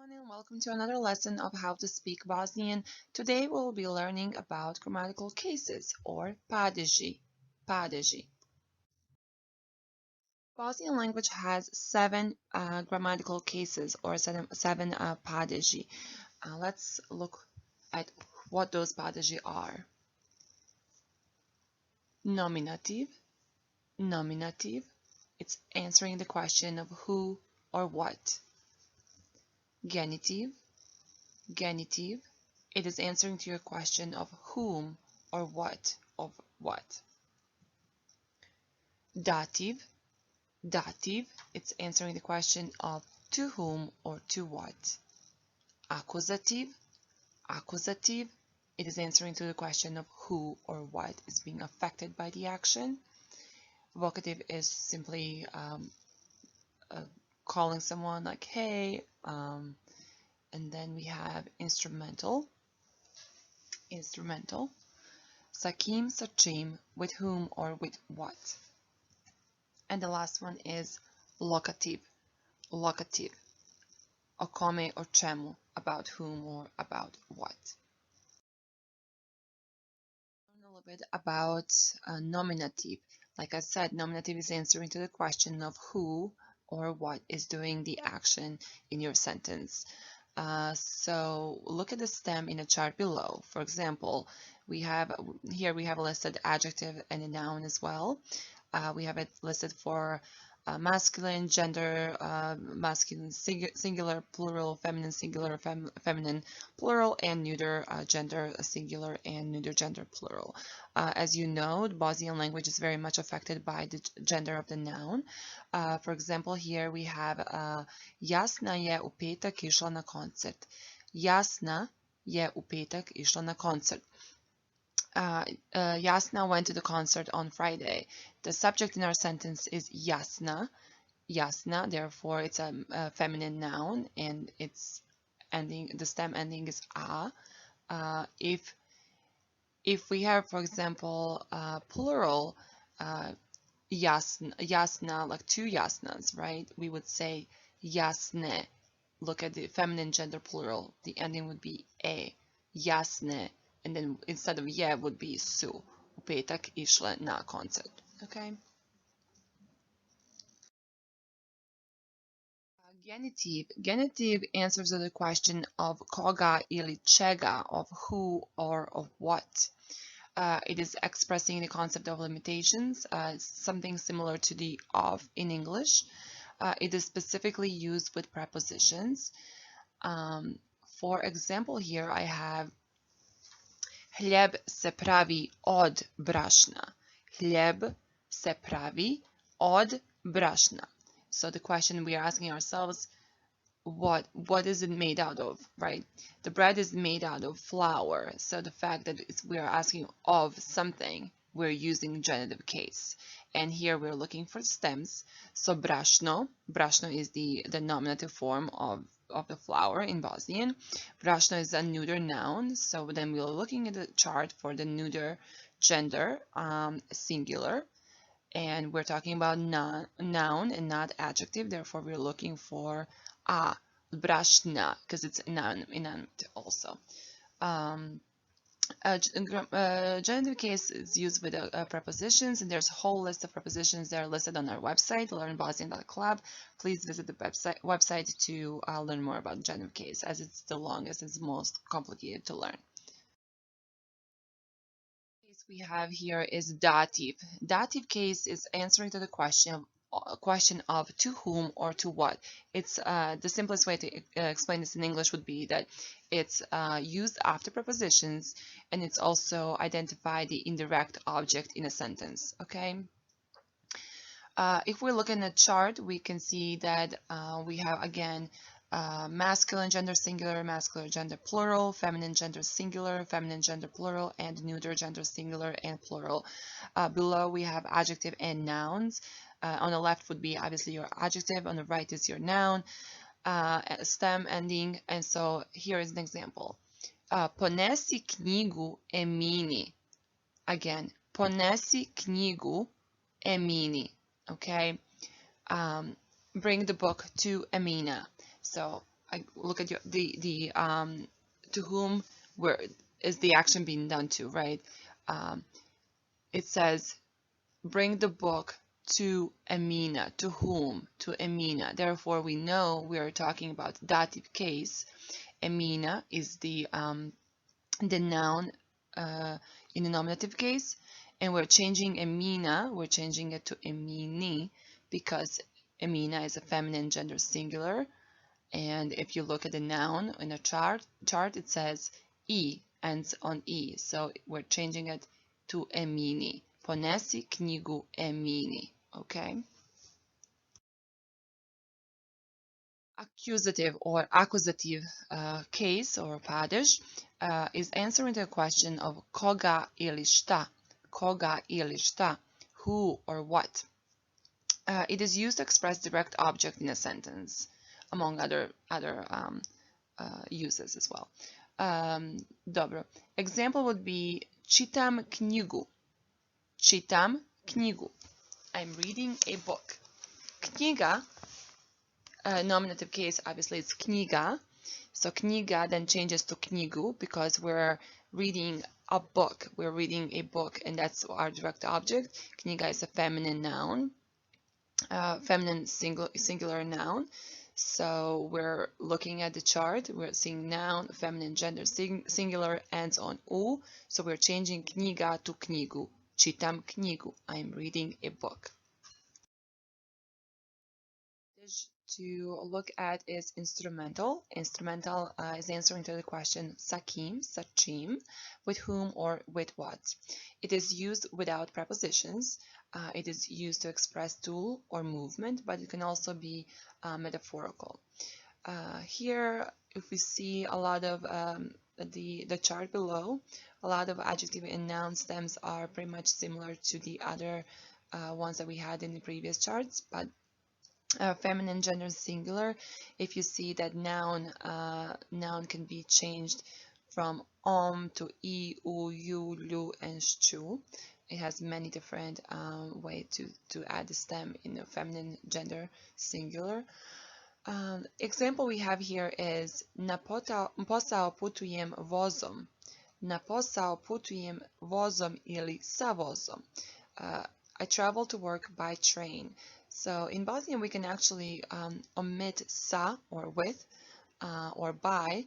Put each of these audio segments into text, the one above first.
everyone, and welcome to another lesson of how to speak Bosnian. Today we'll be learning about grammatical cases or padeži. Padeži. Bosnian language has seven grammatical cases or seven padeži. Let's look at what those padeži are. Nominative. Nominative. It's answering the question of who or what. Genitive. Genitive, it is answering to your question of whom or what of what. Dative, dative, it's answering the question of to whom or to what. Accusative, accusative, it is answering to the question of who or what is being affected by the action. Vocative is simply calling someone like hey, and then we have instrumental. Instrumental. Sakim, sachim, with whom or with what. And the last one is locative. Locative. O kome or čemu, about whom or about what. Learn a little bit about nominative. Like I said, nominative is answering to the question of who or what is doing the action in your sentence. So look at the stem in the chart below. For example, we have listed adjective and a noun as well. We have it listed for masculine, gender, masculine singular, plural, feminine singular, feminine plural, and neuter gender singular and neuter gender plural. As you know, the Bosnian language is very much affected by the gender of the noun. For example, here we have Jasna je u petak išla na koncert. Jasna je u petak išla na koncert. Jasna went to the concert on Friday. The subject in our sentence is Jasna. Jasna, therefore it's a feminine noun, and its ending, the stem ending is a. If we have, for example, plural, jasna, like two jasnas, right? We would say jasne. Look at the feminine gender plural. The ending would be a. Jasne. And then instead of je would be su. U petak išle na koncert. Okay. Genitive. Genitive answers to the question of koga ili čega, of who or of what. It is expressing the concept of limitations, something similar to the of in English. It is specifically used with prepositions. For example, here I have Hljeb se pravi od brašna. Hljeb se pravi od brašna. So the question we are asking ourselves, what is it made out of, right? The bread is made out of flour. So the fact that we are asking of something, we're using genitive case. And here we're looking for stems. So brašno is the nominative form of the flour in Bosnian. Brašno is a neuter noun, so then we're looking at the chart for the neuter gender, singular, and we're talking about noun and not adjective, therefore we're looking for a, brašna, because it's inanimate also. Genitive case is used with prepositions, and there's a whole list of prepositions that are listed on our website, learnbosnian.club. Please visit the website to learn more about genitive case, as it's the longest, it's most complicated to learn. The case we have here is dative. Dative case is answering to the question of to whom or to what. It's the simplest way to explain this in English would be that it's used after prepositions, and it's also identify the indirect object in a sentence. Okay. If we look in the chart, we can see that we have again masculine gender singular, masculine gender plural, feminine gender singular, feminine gender plural, and neuter gender singular and plural. Below we have adjective and nouns. On the left would be obviously your adjective, on the right is your noun, stem ending, and so here is an example. Ponesi knjigu Emini. Again, ponesi knjigu Emini. Okay, bring the book to Emina. So I look at to whom where is the action being done to, right? Um, it says bring the book to Amina. To whom? To Amina. Therefore, we know we are talking about dative case. Amina is the noun in the nominative case, and we're changing Amina, we're changing it to Amini because Amina is a feminine gender singular. And if you look at the noun in a chart, it says E, ends on E. So we're changing it to Emini. Ponesi knjigu Emini. Okay. Accusative or accusative case or padež is answering the question of koga ili šta. Koga ili šta. Who or what. It is used to express direct object in a sentence, among other uses as well. Dobro. Example would be čitam knjigu. Čitam knjigu. I'm reading a book. Knjiga, nominative case, obviously it's knjiga. So knjiga then changes to knjigu because we're reading a book. We're reading a book, and that's our direct object. Knjiga is a feminine noun, feminine singular noun. So we're looking at the chart, we're seeing noun, feminine gender singular, ends on u. So we're changing knjiga to knjigu. Čitam knjigu. I'm reading a book. To look at is instrumental. Instrumental is answering to the question sakim, sachim, with whom or with what. It is used without prepositions. It is used to express tool or movement, but it can also be metaphorical. Here, if we see a lot of the chart below, a lot of adjective and noun stems are pretty much similar to the other ones that we had in the previous charts, but feminine gender singular, if you see that noun can be changed from to I, U, U, Lu, and Shu. It has many different ways to add the stem in the feminine gender singular. Example we have here is na posao putujem vozom. Na posao putujem vozom ili sa vozom. I travel to work by train. So in Bosnian, we can actually omit sa or with or by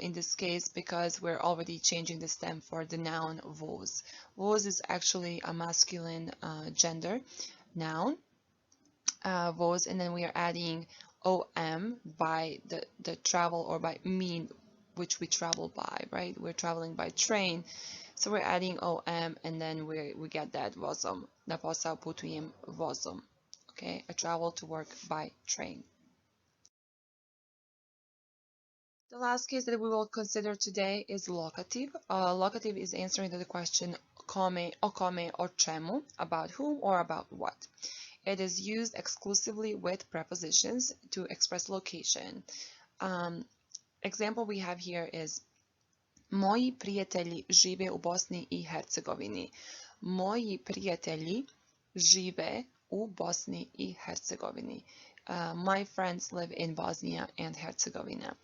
in this case because we're already changing the stem for the noun voz. Voz is actually a masculine gender noun, voz, and then we are adding om by the travel or by mean which we travel by, right? We're traveling by train. So we're adding om and then we get that vozom. Na posao putujem vozom. Okay, I travel to work by train. The last case that we will consider today is locative. Locative is answering to the question kome, o kome, or čemu, about whom or about what. It is used exclusively with prepositions to express location. Example we have here is moji prijatelji žive u Bosni I Hercegovini. Moji prijatelji žive u Bosni I Hercegovini. My friends live in Bosnia and Herzegovina.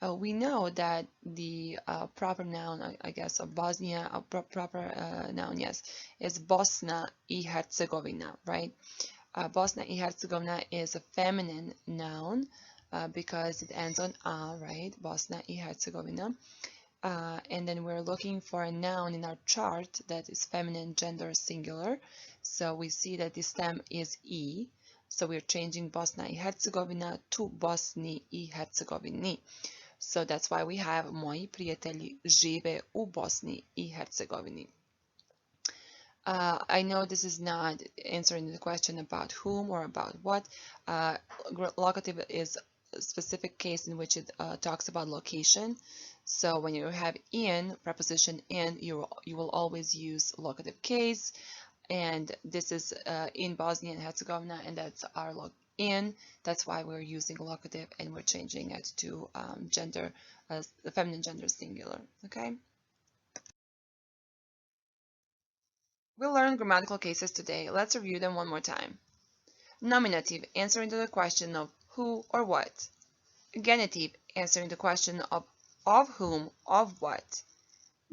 We know that the proper noun, I guess, of Bosnia, a proper noun, yes, is Bosna I Herzegovina, right? Bosna I Herzegovina is a feminine noun because it ends on a, right? Bosna I Herzegovina. And then we're looking for a noun in our chart that is feminine gender singular. So we see that the stem is E. So we're changing Bosna I Herzegovina to Bosni I Herzegovini. So that's why we have moji prijatelji žive u Bosni I Herzegovini. I know this is not answering the question about whom or about what. Locative is a specific case in which it talks about location. So when you have in, preposition in, you will always use locative case. And this is in Bosnia and Herzegovina, and that's our in. That's why we're using locative, and we're changing it to gender, the feminine gender singular. Okay. We'll learn grammatical cases today. Let's review them one more time. Nominative, answering to the question of who or what. Genitive, answering the question of whom, of what.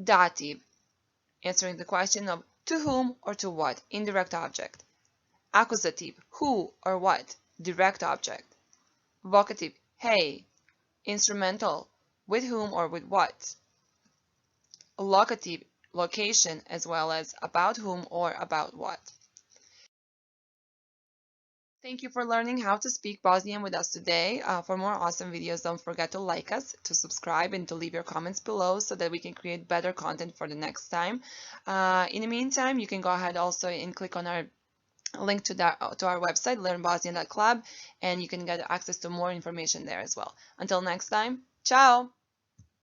Dative, answering the question of to whom or to what, indirect object. Accusative, who or what, direct object. Vocative, hey, instrumental, with whom or with what. Locative, location, as well as about whom or about what. Thank you for learning how to speak Bosnian with us today. For more awesome videos, don't forget to like us, to subscribe, and to leave your comments below so that we can create better content for the next time. In the meantime, you can go ahead also and click on our link to our website, learnbosnian.club, and you can get access to more information there as well. Until next time, ciao!